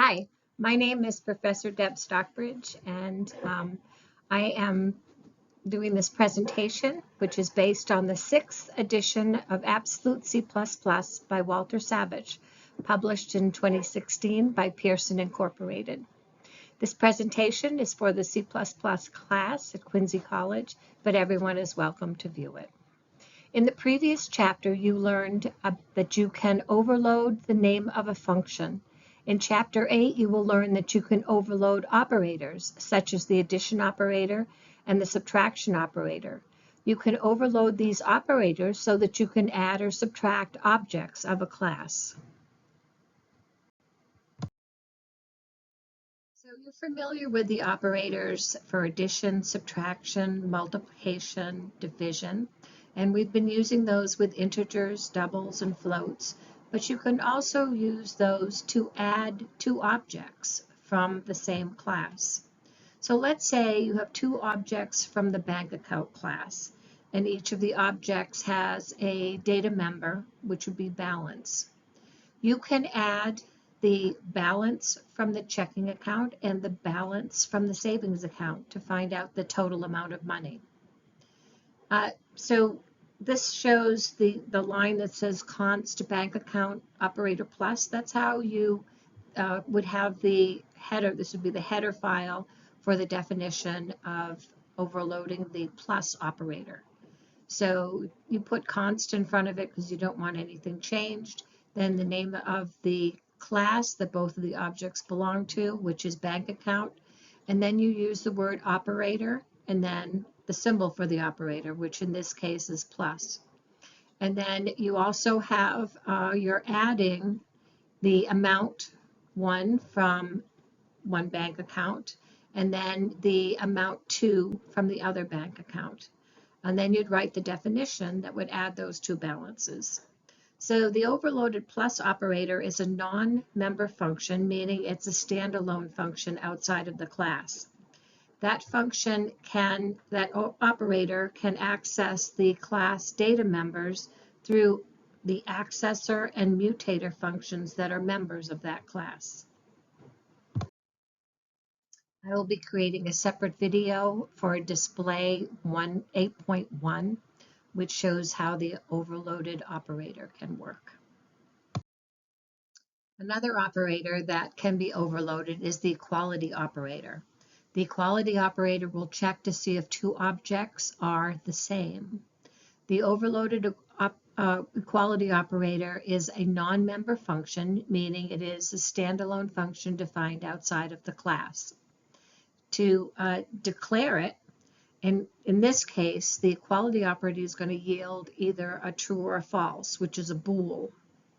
Hi, my name is Professor Deb Stockbridge, and I am doing this presentation, which is based on the 6th edition of Absolute C++ by Walter Savage, published in 2016 by Pearson Incorporated. This presentation is for the C++ class at Quincy College, but everyone is welcome to view it. In the previous chapter, you learned that you can overload the name of a function. In Chapter 8, you will learn that you can overload operators, such as the addition operator and the subtraction operator. You can overload these operators so that you can add or subtract objects of a class. So you're familiar with the operators for addition, subtraction, multiplication, division, and we've been using those with integers, doubles, and floats. But you can also use those to add two objects from the same class. So let's say you have two objects from the bank account class, and each of the objects has a data member, which would be balance. You can add the balance from the checking account and the balance from the savings account to find out the total amount of money. So this shows the line that says const bank account operator plus. That's how you would have the header. This would be the header file for the definition of overloading the plus operator. So you put const in front of it because you don't want anything changed. Then the name of the class that both of the objects belong to, which is bank account. And then you use the word operator and then the symbol for the operator, which in this case is plus. And then you also have, you're adding the amount one from one bank account and then the amount two from the other bank account. And then you'd write the definition that would add those two balances. So the overloaded plus operator is a non-member function, meaning it's a standalone function outside of the class. That function that operator can access the class data members through the accessor and mutator functions that are members of that class. I will be creating a separate video for display 8.1, which shows how the overloaded operator can work. Another operator that can be overloaded is the equality operator. The equality operator will check to see if two objects are the same. The overloaded equality operator is a non-member function, meaning it is a standalone function defined outside of the class. To declare it, in this case, the equality operator is going to yield either a true or a false, which is a bool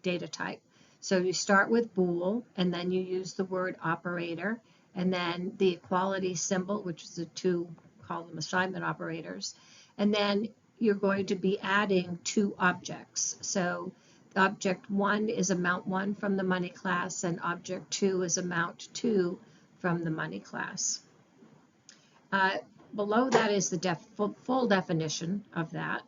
data type. So you start with bool, and then you use the word operator, and then the equality symbol, which is the two column assignment operators, and then you're going to be adding two objects. So object one is amount one from the money class, and object two is amount two from the money class. Below that is the full definition of that.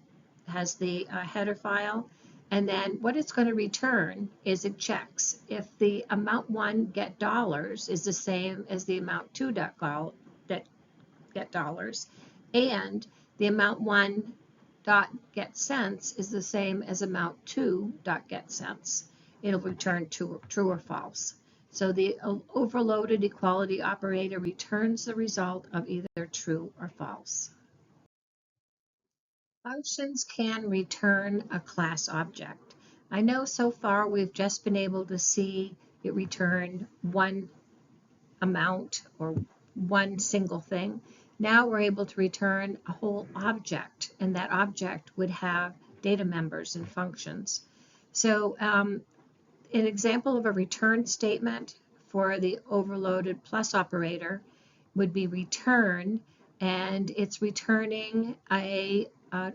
It has the header file, and then what it's going to return is it checks if the amount one get dollars is the same as the amount two get dollars, and the amount one dot get cents is the same as amount two dot get cents. It'll return true or false. So the overloaded equality operator returns the result of either true or false. Functions can return a class object. I know so far we've just been able to see it return one amount or one single thing. Now we're able to return a whole object, and that object would have data members and functions. So an example of a return statement for the overloaded plus operator would be return, and it's returning an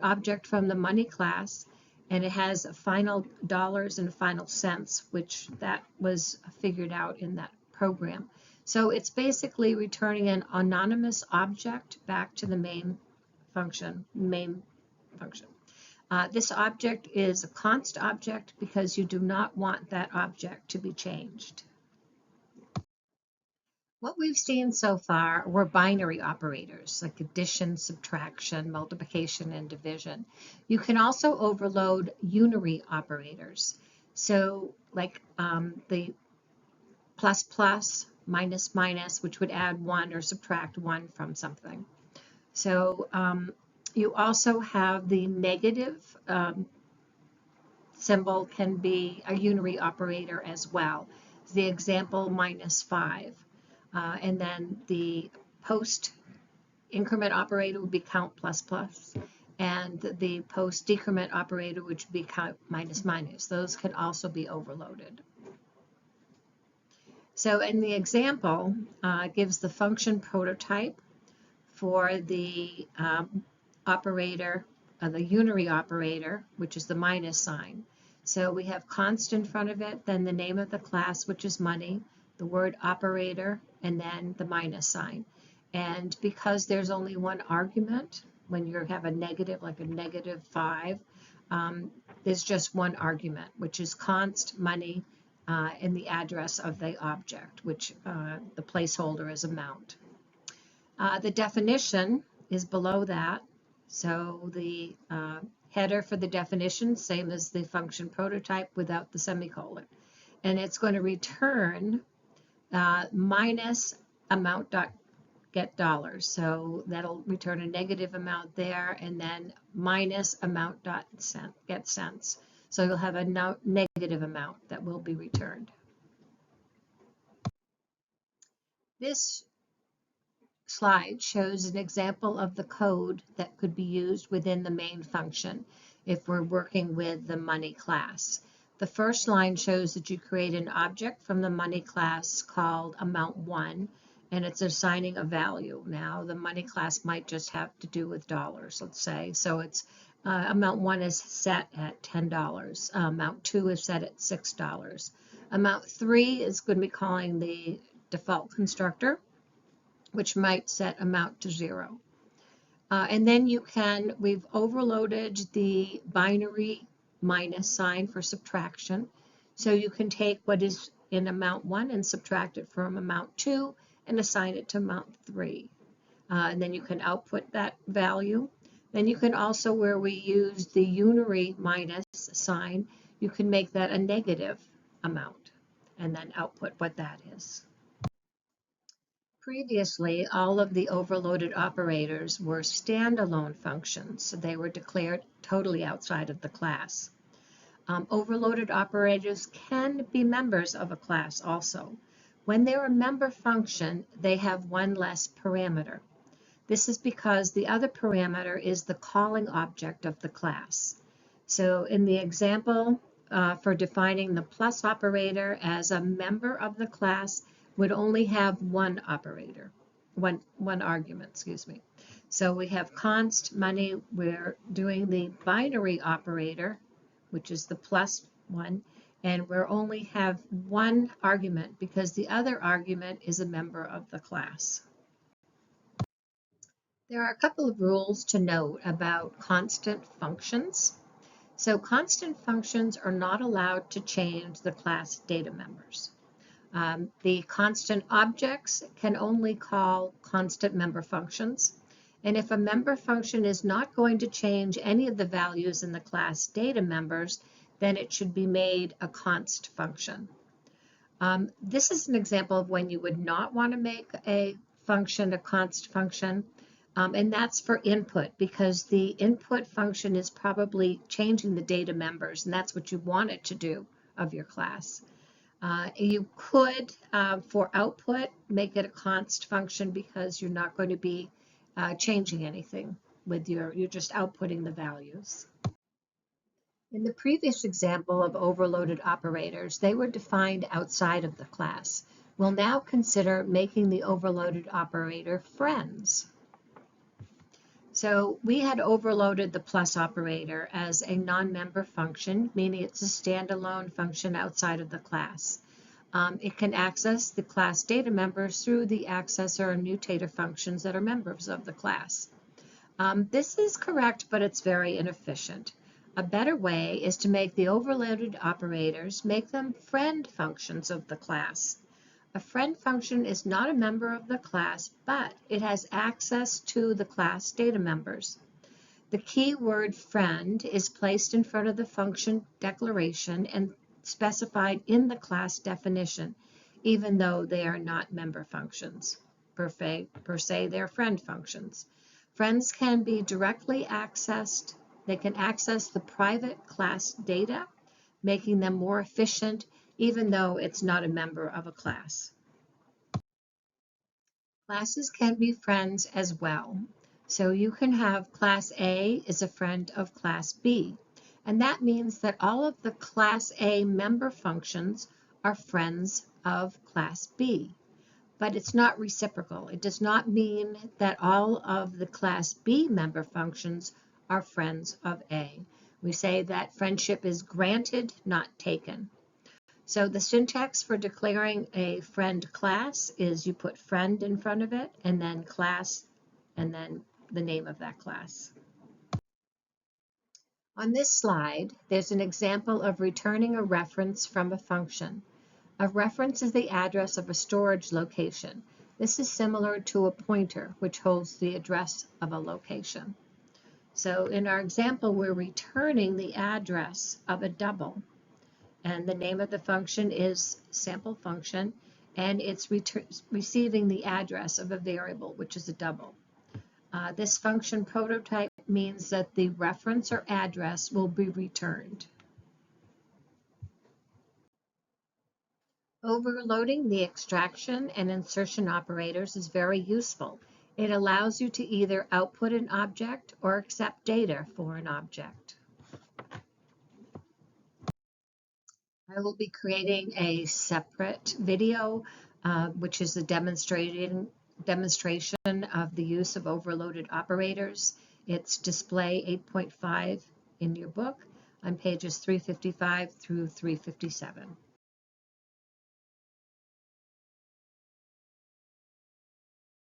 object from the money class, and it has final dollars and final cents, which that was figured out in that program. So it's basically returning an anonymous object back to the main function. This object is a const object because you do not want that object to be changed. What we've seen so far were binary operators like addition, subtraction, multiplication, and division. You can also overload unary operators. So like the plus plus, minus minus, which would add 1 or subtract 1 from something. So you also have the negative symbol can be a unary operator as well. The example minus 5. And then the post increment operator would be count plus plus, and the post decrement operator, which would be count minus minus. Those can also be overloaded. So in the example, gives the function prototype for the operator, the unary operator, which is the minus sign. So we have const in front of it, then the name of the class, which is money, the word operator, and then the minus sign. And because there's only one argument, when you have a negative, like a negative 5, there's just one argument, which is const money and the address of the object, which the placeholder is amount. The definition is below that. So the header for the definition, same as the function prototype without the semicolon. And it's going to return minus amount dot get dollars. So that'll return a negative amount there, and then minus amount dot get cents. So you'll have a negative amount that will be returned. This slide shows an example of the code that could be used within the main function if we're working with the money class. The first line shows that you create an object from the money class called amount1, and it's assigning a value. Now the money class might just have to do with dollars, let's say. So it's amount1 is set at $10. Amount2 is set at $6. Amount3 is going to be calling the default constructor, which might set amount to 0. And then we've overloaded the binary minus sign for subtraction. So you can take what is in amount 1 and subtract it from amount 2 and assign it to amount 3. And then you can output that value. Then you can also, where we use the unary minus sign, you can make that a negative amount and then output what that is. Previously, all of the overloaded operators were standalone functions, so they were declared totally outside of the class. Overloaded operators can be members of a class also. When they're a member function, they have one less parameter. This is because the other parameter is the calling object of the class. So in the example for defining the plus operator as a member of the class, would only have one operator, one argument, excuse me. So we have const money, we're doing the binary operator, which is the plus one, and we only have one argument because the other argument is a member of the class. There are a couple of rules to note about constant functions. So constant functions are not allowed to change the class data members. The constant objects can only call constant member functions. And if a member function is not going to change any of the values in the class data members, then it should be made a const function. This is an example of when you would not want to make a function a const function. And that's for input, because the input function is probably changing the data members, and that's what you want it to do of your class. You could, for output, make it a const function because you're not going to be changing anything with you're just outputting the values. In the previous example of overloaded operators, they were defined outside of the class. We'll now consider making the overloaded operator friends. So we had overloaded the plus operator as a non-member function, meaning it's a standalone function outside of the class. It can access the class data members through the accessor and mutator functions that are members of the class. This is correct, but it's very inefficient. A better way is to make the overloaded operators, make them friend functions of the class. A friend function is not a member of the class, but it has access to the class data members. The keyword friend is placed in front of the function declaration and specified in the class definition, even though they are not member functions. Per se, they're friend functions. Friends can be directly accessed. They can access the private class data, making them more efficient, even though it's not a member of a class. Classes can be friends as well. So you can have class A is a friend of class B. And that means that all of the class A member functions are friends of class B. But it's not reciprocal. It does not mean that all of the class B member functions are friends of A. We say that friendship is granted, not taken. So the syntax for declaring a friend class is you put friend in front of it and then class and then the name of that class. On this slide, there's an example of returning a reference from a function. A reference is the address of a storage location. This is similar to a pointer, which holds the address of a location. So in our example, we're returning the address of a double. And the name of the function is sample function, and it's receiving the address of a variable, which is a double. This function prototype means that the reference or address will be returned. Overloading the extraction and insertion operators is very useful. It allows you to either output an object or accept data for an object. I will be creating a separate video, which is a demonstration of the use of overloaded operators. It's display 8.5 in your book on pages 355 through 357.